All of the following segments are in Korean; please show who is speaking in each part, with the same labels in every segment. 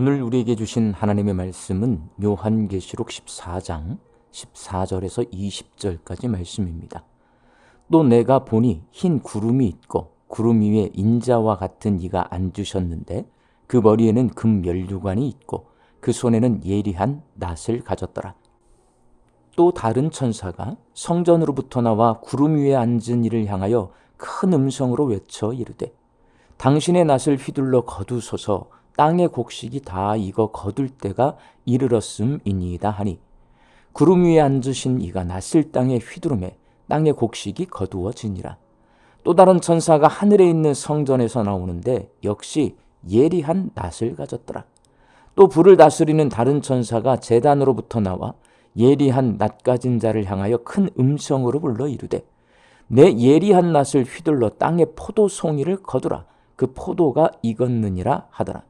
Speaker 1: 오늘 우리에게 주신 하나님의 말씀은 요한계시록 14장 14절에서 20절까지 말씀입니다. 또 내가 보니 흰 구름이 있고 구름 위에 인자와 같은 이가 앉으셨는데 그 머리에는 금 면류관이 있고 그 손에는 예리한 낫을 가졌더라. 또 다른 천사가 성전으로부터 나와 구름 위에 앉은 이를 향하여 큰 음성으로 외쳐 이르되 당신의 낫을 휘둘러 거두소서. 땅의 곡식이 다 익어 거둘 때가 이르렀음이니이다 하니 구름 위에 앉으신 이가 낫을 땅에 휘두르매 땅의 곡식이 거두어지니라. 또 다른 천사가 하늘에 있는 성전에서 나오는데 역시 예리한 낫을 가졌더라. 또 불을 다스리는 다른 천사가 제단으로부터 나와 예리한 낫 가진 자를 향하여 큰 음성으로 불러 이르되 내 예리한 낫을 휘둘러 땅의 포도송이를 거두라. 그 포도가 익었느니라 하더라.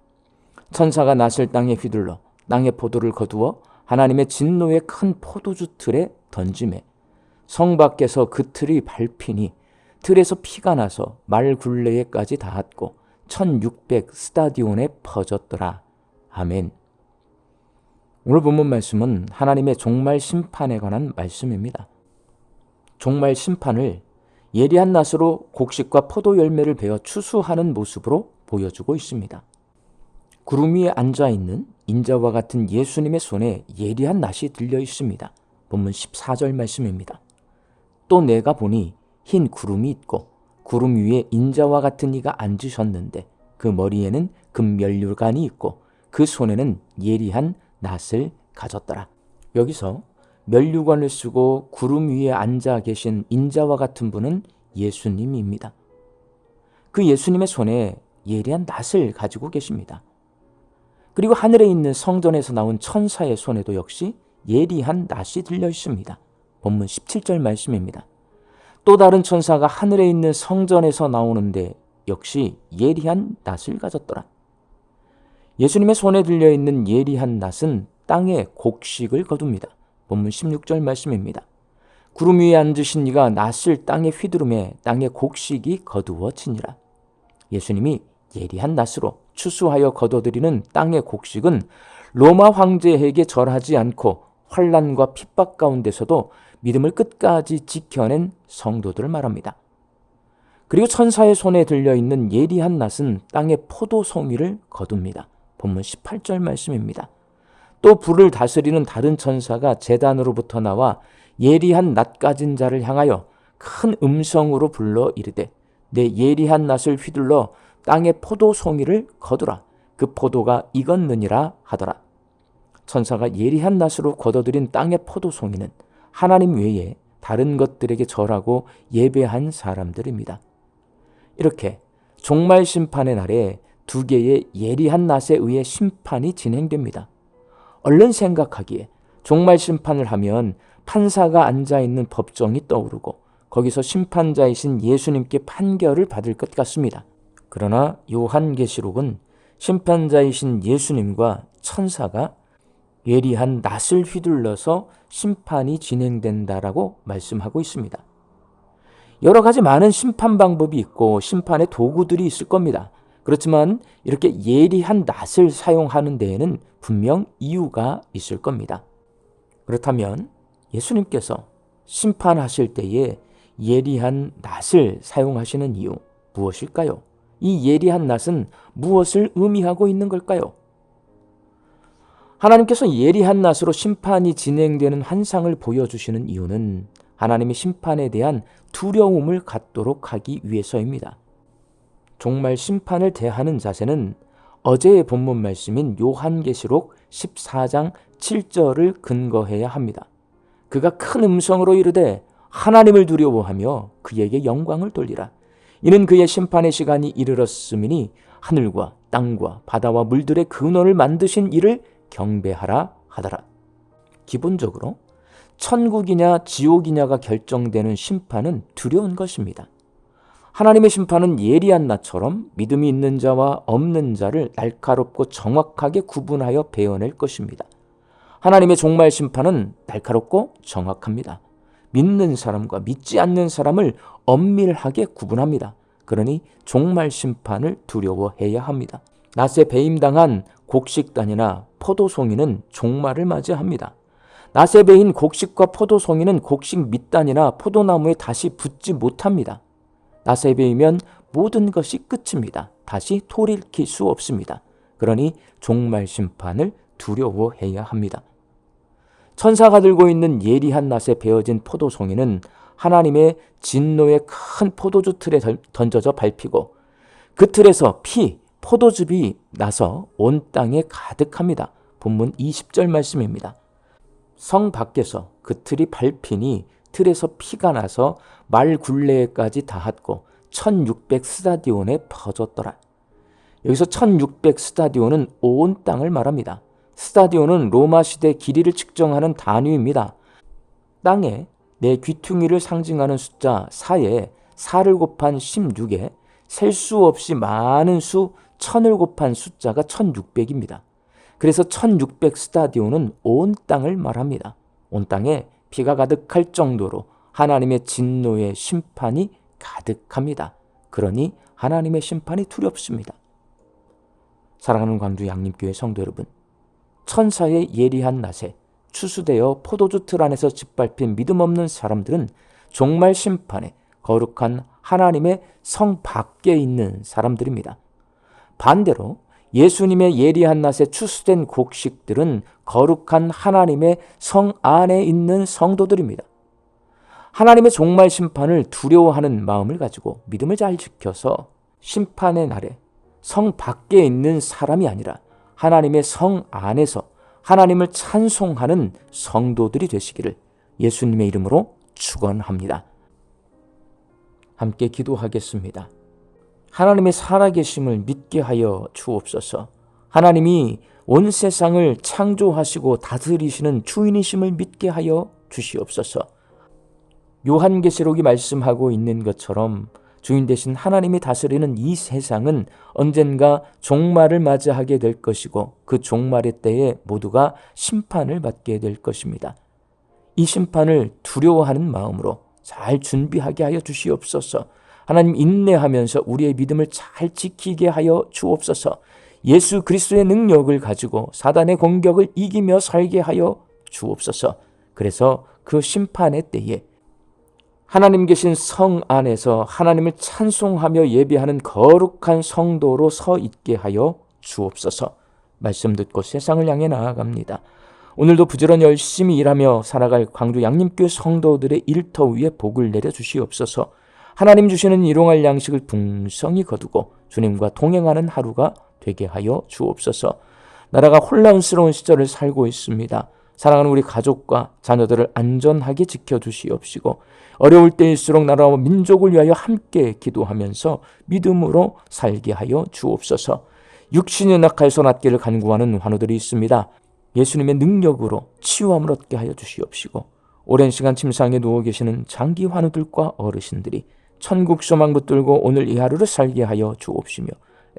Speaker 1: 천사가 낫을 땅에 휘둘러 땅의 포도를 거두어 하나님의 진노의 큰 포도주 틀에 던지매 성 밖에서 그 틀이 밟히니 틀에서 피가 나서 말 굴레에까지 닿았고 1600 스타디온에 퍼졌더라. 아멘. 오늘 본문 말씀은 하나님의 종말 심판에 관한 말씀입니다. 종말 심판을 예리한 낫으로 곡식과 포도 열매를 베어 추수하는 모습으로 보여주고 있습니다. 구름 위에 앉아있는 인자와 같은 예수님의 손에 예리한 낫이 들려 있습니다. 본문 14절 말씀입니다. 또 내가 보니 흰 구름이 있고 구름 위에 인자와 같은 이가 앉으셨는데 그 머리에는 금 면류관이 있고 그 손에는 예리한 낫을 가졌더라. 여기서 면류관을 쓰고 구름 위에 앉아 계신 인자와 같은 분은 예수님입니다. 그 예수님의 손에 예리한 낫을 가지고 계십니다. 그리고 하늘에 있는 성전에서 나온 천사의 손에도 역시 예리한 낫이 들려 있습니다. 본문 17절 말씀입니다. 또 다른 천사가 하늘에 있는 성전에서 나오는데 역시 예리한 낫을 가졌더라. 예수님의 손에 들려 있는 예리한 낫은 땅의 곡식을 거둡니다. 본문 16절 말씀입니다. 구름 위에 앉으신 이가 낫을 땅에 휘두르매 땅의 곡식이 거두어지니라. 예수님이 예리한 낫으로 추수하여 거둬들이는 땅의 곡식은 로마 황제에게 절하지 않고 환난과 핍박 가운데서도 믿음을 끝까지 지켜낸 성도들을 말합니다. 그리고 천사의 손에 들려있는 예리한 낫은 땅의 포도송이를 거둡니다. 본문 18절 말씀입니다. 또 불을 다스리는 다른 천사가 제단으로부터 나와 예리한 낫 가진 자를 향하여 큰 음성으로 불러 이르되 내 예리한 낫을 휘둘러 땅의 포도송이를 거두라. 그 포도가 익었느니라 하더라. 천사가 예리한 낫으로 거둬들인 땅의 포도송이는 하나님 외에 다른 것들에게 절하고 예배한 사람들입니다. 이렇게 종말 심판의 날에 두 개의 예리한 낫에 의해 심판이 진행됩니다. 얼른 생각하기에 종말 심판을 하면 판사가 앉아있는 법정이 떠오르고 거기서 심판자이신 예수님께 판결을 받을 것 같습니다. 그러나 요한계시록은 심판자이신 예수님과 천사가 예리한 낫을 휘둘러서 심판이 진행된다라고 말씀하고 있습니다. 여러 가지 많은 심판 방법이 있고 심판의 도구들이 있을 겁니다. 그렇지만 이렇게 예리한 낫을 사용하는 데에는 분명 이유가 있을 겁니다. 그렇다면 예수님께서 심판하실 때에 예리한 낫을 사용하시는 이유 무엇일까요? 이 예리한 낫은 무엇을 의미하고 있는 걸까요? 하나님께서 예리한 낫으로 심판이 진행되는 환상을 보여주시는 이유는 하나님의 심판에 대한 두려움을 갖도록 하기 위해서입니다. 종말 심판을 대하는 자세는 어제의 본문 말씀인 요한계시록 14장 7절을 근거해야 합니다. 그가 큰 음성으로 이르되 하나님을 두려워하며 그에게 영광을 돌리라. 이는 그의 심판의 시간이 이르렀음이니 하늘과 땅과 바다와 물들의 근원을 만드신 이를 경배하라 하더라. 기본적으로 천국이냐 지옥이냐가 결정되는 심판은 두려운 것입니다. 하나님의 심판은 예리한 낫처럼 믿음이 있는 자와 없는 자를 날카롭고 정확하게 구분하여 베어낼 것입니다. 하나님의 종말 심판은 날카롭고 정확합니다. 믿는 사람과 믿지 않는 사람을 엄밀하게 구분합니다. 그러니 종말 심판을 두려워해야 합니다. 낫에 배임당한 곡식단이나 포도송이는 종말을 맞이합니다. 낫에 베인 곡식과 포도송이는 곡식 밑단이나 포도나무에 다시 붙지 못합니다. 낫에 베이면 모든 것이 끝입니다. 다시 돌이킬 수 없습니다. 그러니 종말 심판을 두려워해야 합니다. 천사가 들고 있는 예리한 낫에 베어진 포도송이는 하나님의 진노의 큰 포도주 틀에 던져져 밟히고 그 틀에서 포도즙이 나서 온 땅에 가득합니다. 본문 20절 말씀입니다. 성 밖에서 그 틀이 밟히니 틀에서 피가 나서 말 굴레까지 닿았고 1600 스타디온에 퍼졌더라. 여기서 1600 스타디온은 온 땅을 말합니다. 스타디온은 로마 시대 길이를 측정하는 단위입니다. 땅에 내 귀퉁이를 상징하는 숫자 4에 4를 곱한 16에 셀 수 없이 많은 수 1000을 곱한 숫자가 1600입니다. 그래서 1600 스타디온은 온 땅을 말합니다. 온 땅에 피가 가득할 정도로 하나님의 진노의 심판이 가득합니다. 그러니 하나님의 심판이 두렵습니다. 사랑하는 광주 양림교회 성도 여러분, 천사의 예리한 낫에 추수되어 포도주 틀 안에서 짓밟힌 믿음 없는 사람들은 종말 심판에 거룩한 하나님의 성 밖에 있는 사람들입니다. 반대로 예수님의 예리한 낫에 추수된 곡식들은 거룩한 하나님의 성 안에 있는 성도들입니다. 하나님의 종말 심판을 두려워하는 마음을 가지고 믿음을 잘 지켜서 심판의 날에 성 밖에 있는 사람이 아니라 하나님의 성 안에서 하나님을 찬송하는 성도들이 되시기를 예수님의 이름으로 축원합니다. 함께 기도하겠습니다. 하나님의 살아계심을 믿게 하여 주옵소서. 하나님이 온 세상을 창조하시고 다스리시는 주인이심을 믿게 하여 주시옵소서. 요한계시록이 말씀하고 있는 것처럼 주인 되신 하나님이 다스리는 이 세상은 언젠가 종말을 맞이하게 될 것이고 그 종말의 때에 모두가 심판을 받게 될 것입니다. 이 심판을 두려워하는 마음으로 잘 준비하게 하여 주시옵소서. 하나님 인내하면서 우리의 믿음을 잘 지키게 하여 주옵소서. 예수 그리스도의 능력을 가지고 사단의 공격을 이기며 살게 하여 주옵소서. 그래서 그 심판의 때에 하나님 계신 성 안에서 하나님을 찬송하며 예배하는 거룩한 성도로 서 있게 하여 주옵소서. 말씀 듣고 세상을 향해 나아갑니다. 오늘도 부지런히 열심히 일하며 살아갈 광주 양림교회 성도들의 일터 위에 복을 내려 주시옵소서. 하나님 주시는 일용할 양식을 풍성히 거두고 주님과 동행하는 하루가 되게 하여 주옵소서. 나라가 혼란스러운 시절을 살고 있습니다. 사랑하는 우리 가족과 자녀들을 안전하게 지켜주시옵시고 어려울 때일수록 나라와 민족을 위하여 함께 기도하면서 믿음으로 살게 하여 주옵소서. 육신의 낙하에서 낫기를 간구하는 환우들이 있습니다. 예수님의 능력으로 치유함을 얻게 하여 주시옵시고 오랜 시간 침상에 누워 계시는 장기 환우들과 어르신들이 천국 소망 붙들고 오늘 이 하루를 살게 하여 주옵시며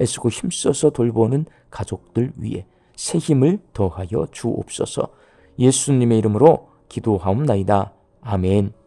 Speaker 1: 애쓰고 힘써서 돌보는 가족들 위에 새 힘을 더하여 주옵소서. 예수님의 이름으로 기도하옵나이다. 아멘.